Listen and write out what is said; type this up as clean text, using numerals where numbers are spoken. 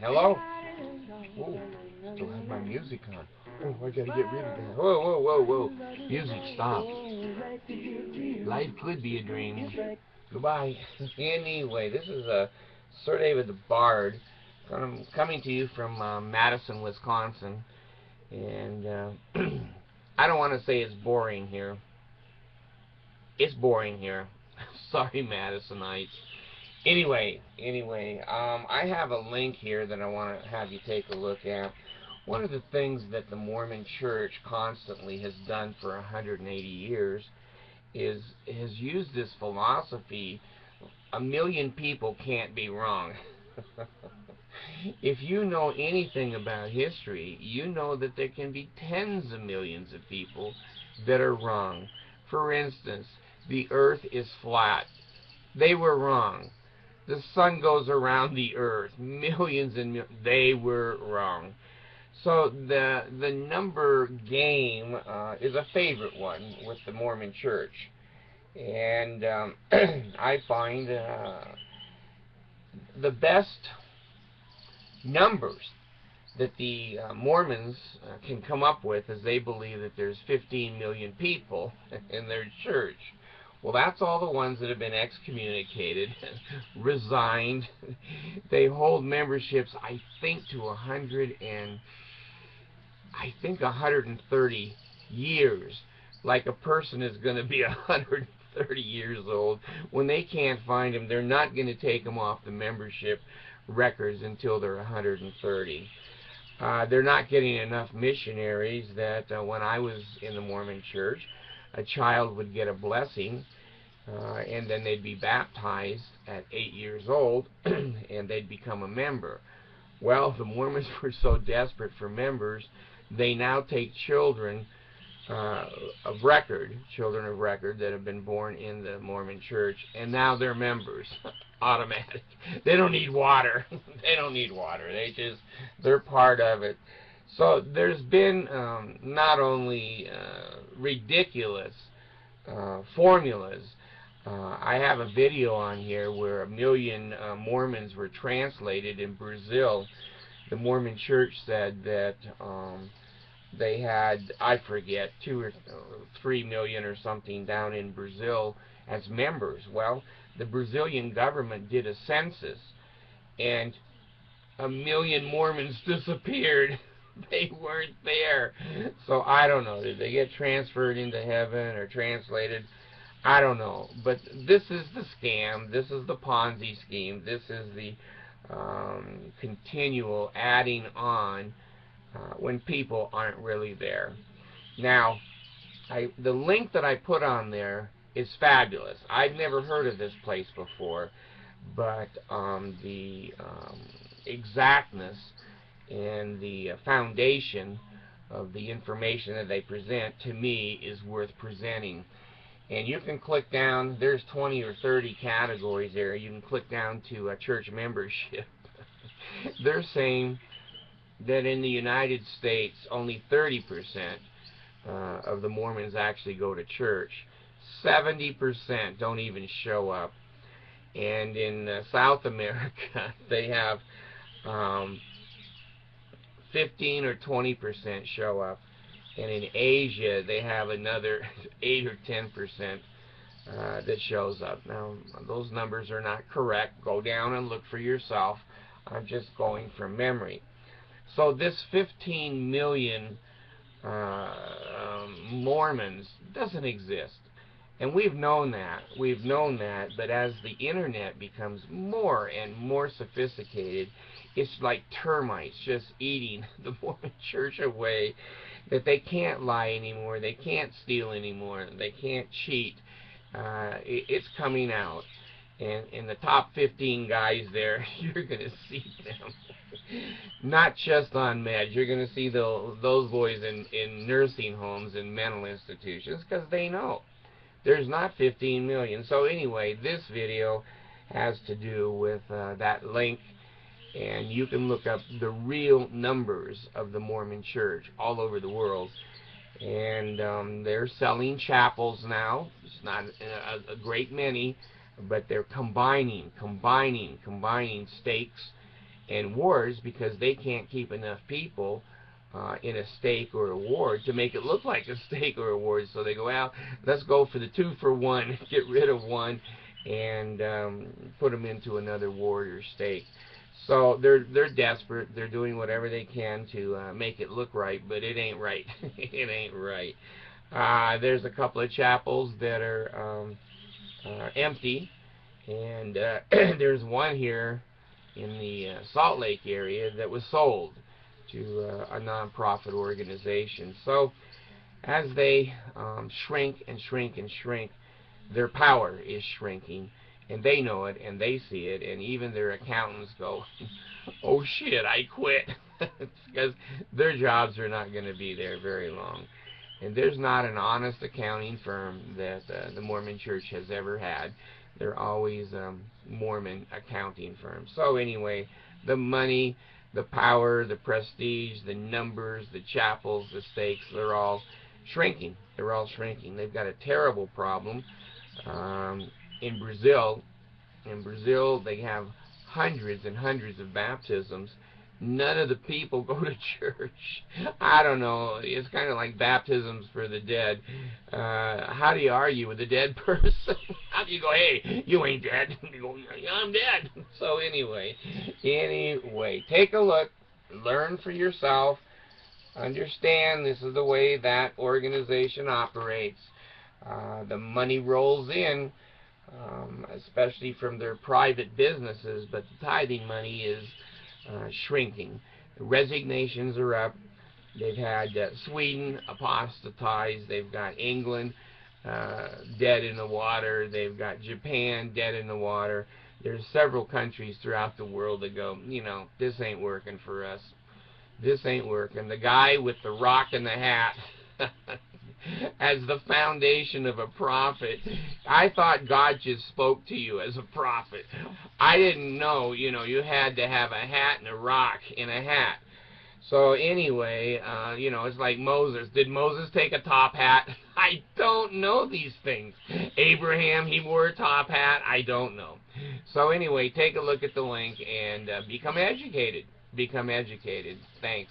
Hello? Oh, still have my music on. Oh, I gotta get rid of that. Whoa, whoa, whoa, whoa. Music stop. Life could be a dream. Goodbye. Anyway, this is Sir David the Bard. I'm coming to you from Madison, Wisconsin. And I don't want to say it's boring here. It's boring here. Sorry, Madisonites. Anyway, I have a link here that I want to have you take a look at. One of the things that the Mormon Church constantly has done for 180 years has used this philosophy: a million people can't be wrong. If you know anything about history, you know that there can be tens of millions of people that are wrong. For instance, the earth is flat. They were wrong. The sun goes around the earth. Millions and millions. They were wrong. So the number game is a favorite one with the Mormon Church. And I find the best numbers that the Mormons can come up with is they believe that there's 15 million people in their church. Well, that's all the ones that have been excommunicated, resigned. They hold memberships, I think, to 130 years. Like a person is going to be 130 years old. When they can't find them, they're not going to take them off the membership records until they're 130. They're not getting enough missionaries that when I was in the Mormon Church, a child would get a blessing, and then they'd be baptized at 8 years old, and they'd become a member. Well, the Mormons were so desperate for members, they now take children of record that have been born in the Mormon Church, and now they're members. Automatic. They don't need water. They don't need water. They're part of it. So there's been not only ridiculous formulas. I have a video on here where 1 million Mormons were translated in Brazil. The Mormon Church said that they had, I forget, 2 or 3 million or something down in Brazil as members. Well, the Brazilian government did a census, and 1 million Mormons disappeared. They weren't there. So I don't know. Did they get transferred into heaven or translated? I don't know. But this is the scam. This is the Ponzi scheme. This is the continual adding on when people aren't really there. Now, the link that I put on there is fabulous. I've never heard of this place before, but the exactness and the foundation of the information that they present, to me, is worth presenting. And you can click down. There's 20 or 30 categories there. You can click down to church membership. They're saying that in the United States, only 30% of the Mormons actually go to church. 70% don't even show up. And in South America, they have 15 or 20% show up. And in Asia, they have another 8 or 10% that shows up. Now, those numbers are not correct. Go down and look for yourself. I'm just going from memory. So this 15 million Mormons doesn't exist. And we've known that. We've known that. But as the internet becomes more and more sophisticated, it's like termites just eating the Mormon Church away, that they can't lie anymore. They can't steal anymore. They can't cheat. It's coming out. And in the top 15 guys there, you're going to see them. Not just on meds. You're going to see those boys in nursing homes and mental institutions, because they know there's not 15 million. So anyway, this video has to do with that link, and you can look up the real numbers of the Mormon Church all over the world. And they're selling chapels now. It's not a great many, but they're combining stakes and wars because they can't keep enough people in a stake or a ward to make it look like a stake or a ward. So they go out, let's go for the 2-for-1, get rid of one, and put them into another ward or stake. So they're desperate. They're doing whatever they can to make it look right, but it ain't right. It ain't right. There's a couple of chapels that are empty, and there's one here in the Salt Lake area that was sold to a non-profit organization. So as they shrink and shrink and shrink, their power is shrinking, and they know it and they see it, and even their accountants go, oh shit, I quit. Because their jobs are not going to be there very long. And there's not an honest accounting firm that the Mormon Church has ever had. They're always Mormon accounting firms. So anyway, the money, the power, the prestige, the numbers, the chapels, the stakes, they're all shrinking. They're all shrinking. They've got a terrible problem in Brazil. In Brazil, they have hundreds and hundreds of baptisms. None of the people go to church. I don't know. It's kind of like baptisms for the dead. How do you argue with a dead person? How do you go, hey, you ain't dead? You go, yeah, I'm dead. So anyway, take a look. Learn for yourself. Understand this is the way that organization operates. The money rolls in, especially from their private businesses, but the tithing money is shrinking. Resignations are up. They've had Sweden apostatized. They've got England dead in the water. They've got Japan dead in the water. There's several countries throughout the world that go, you know, this ain't working for us. This ain't working. The guy with the rock and the hat as the foundation of a prophet. I thought God just spoke to you as a prophet. I didn't know, you know, you had to have a hat and a rock in a hat. So anyway, you know, it's like Moses. Did Moses take a top hat? I don't know these things. Abraham, he wore a top hat? I don't know. So anyway, take a look at the link and become educated. Become educated. Thanks.